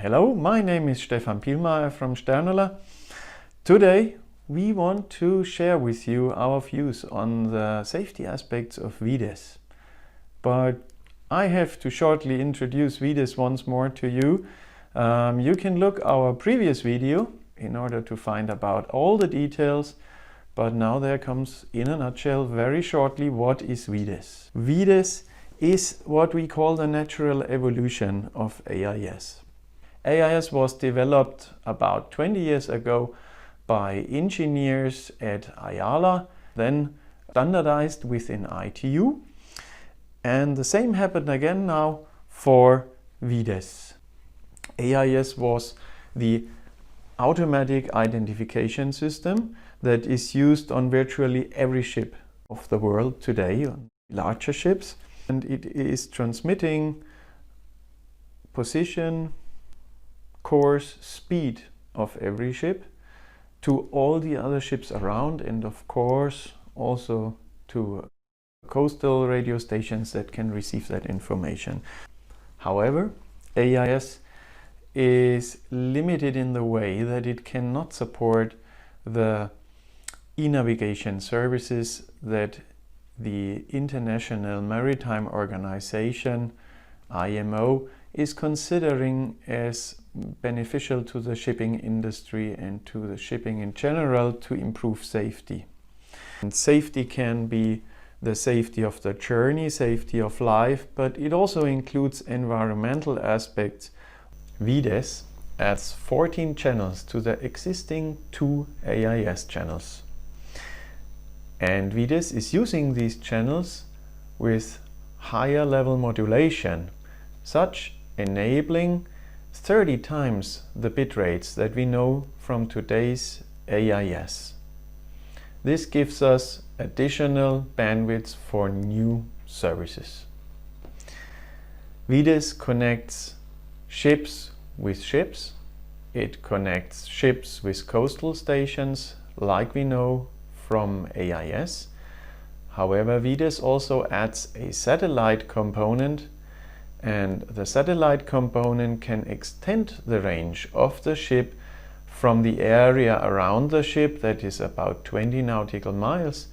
Hello, my name is Stefan Pielmeier from Sternula. Today we want to share with you our views on the safety aspects of VDES. But I have to shortly introduce VDES once more to you. You can look our previous video in order to find about all the details. But now there comes, in a nutshell, very shortly, what is VDES? VDES is what we call the natural evolution of AIS. AIS was developed about 20 years ago by engineers at Ayala, then standardized within ITU. And the same happened again now for VDES. AIS was the automatic identification system that is used on virtually every ship of the world today, on larger ships. And it is transmitting position, course, speed of every ship to all the other ships around, and of course also to coastal radio stations that can receive that information. However, AIS is limited in the way that it cannot support the e-navigation services that the International Maritime Organization, IMO, is considering as beneficial to the shipping industry and to the shipping in general to improve safety. And safety can be the safety of the journey, safety of life, but it also includes environmental aspects. VDES adds 14 channels to the existing 2 AIS channels. And VDES is using these channels with higher level modulation, such enabling 30 times the bit rates that we know from today's AIS. This gives us additional bandwidth for new services. VDES connects ships with ships. It connects ships with coastal stations, like we know from AIS. However, VDES also adds a satellite component, and the satellite component can extend the range of the ship from the area around the ship, that is about 20 nautical miles,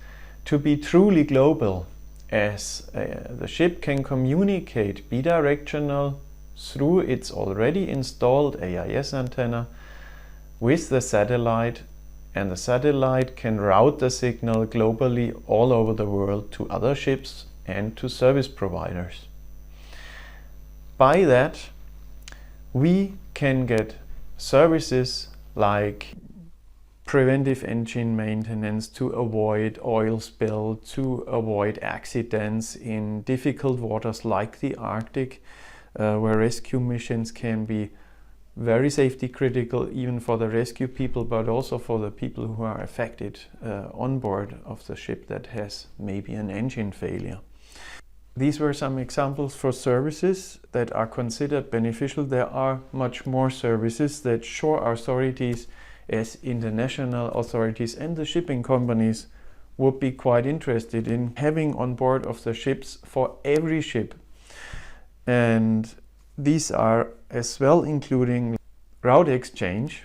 to be truly global, as the ship can communicate bidirectional through its already installed AIS antenna with the satellite, and the satellite can route the signal globally all over the world to other ships and to service providers. By that, we can get services like preventive engine maintenance to avoid oil spill, to avoid accidents in difficult waters like the Arctic, where rescue missions can be very safety critical, even for the rescue people, but also for the people who are affected on board of the ship that has maybe an engine failure. These were some examples for services that are considered beneficial. There are much more services that shore authorities, as international authorities and the shipping companies, would be quite interested in having on board of the ships for every ship. And these are as well including route exchange,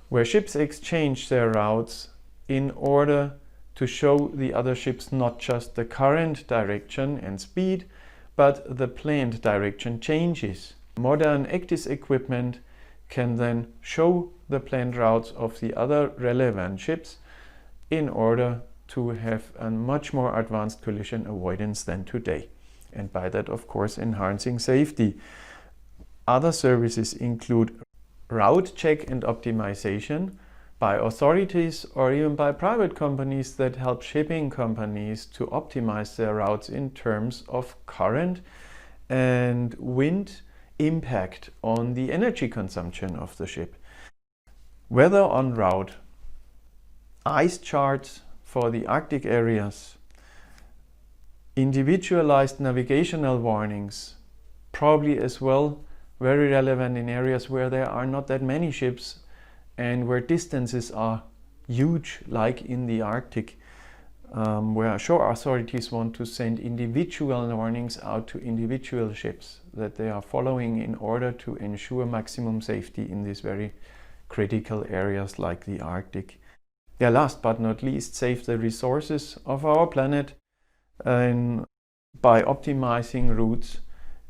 where ships exchange their routes in order to show the other ships not just the current direction and speed, but the planned direction changes. Modern ACTIS equipment can then show the planned routes of the other relevant ships in order to have a much more advanced collision avoidance than today. And by that, of course, enhancing safety. Other services include route check and optimization by authorities or even by private companies that help shipping companies to optimize their routes in terms of current and wind impact on the energy consumption of the ship. Weather on route, ice charts for the Arctic areas, individualized navigational warnings, probably as well very relevant in areas where there are not that many ships and where distances are huge, like in the Arctic. where shore authorities want to send individual warnings out to individual ships that they are following in order to ensure maximum safety in these very critical areas like the Arctic. Yeah, last but not least, save the resources of our planet by optimizing routes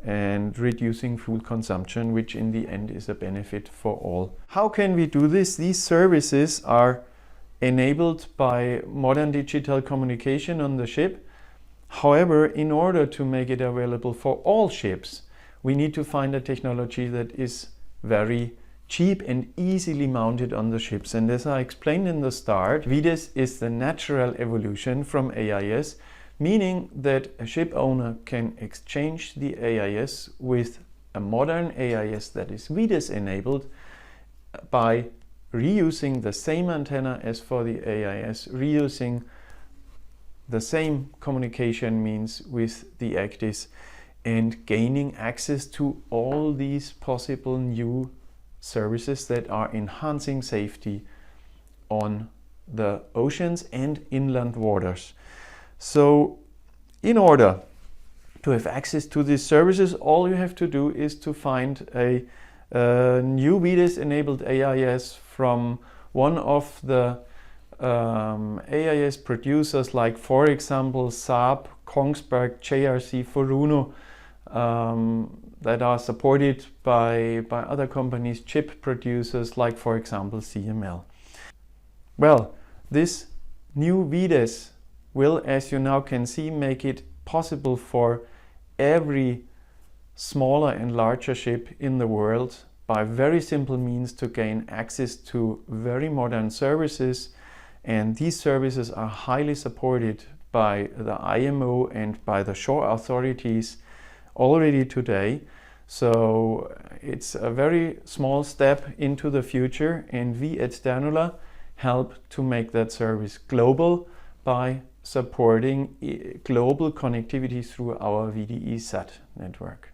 and reducing fuel consumption, which in the end is a benefit for all. How can we do this? These services are enabled by modern digital communication on the ship. However, in order to make it available for all ships, we need to find a technology that is very cheap and easily mounted on the ships. And as I explained in the start, VDES is the natural evolution from AIS, meaning that a ship owner can exchange the AIS with a modern AIS that is VDES enabled by reusing the same antenna as for the AIS, reusing the same communication means with the ACDIS, and gaining access to all these possible new services that are enhancing safety on the oceans and inland waters. So in order to have access to these services, all you have to do is to find a new VDES enabled AIS from one of the AIS producers, like for example Saab, Kongsberg, JRC, Furuno, that are supported by other companies, chip producers like for example CML. Well, this new VDES will, as you now can see, make it possible for every smaller and larger ship in the world by very simple means to gain access to very modern services, and these services are highly supported by the IMO and by the shore authorities already today. So it's a very small step into the future, and we at Sternula help to make that service global by supporting global connectivity through our VDES network.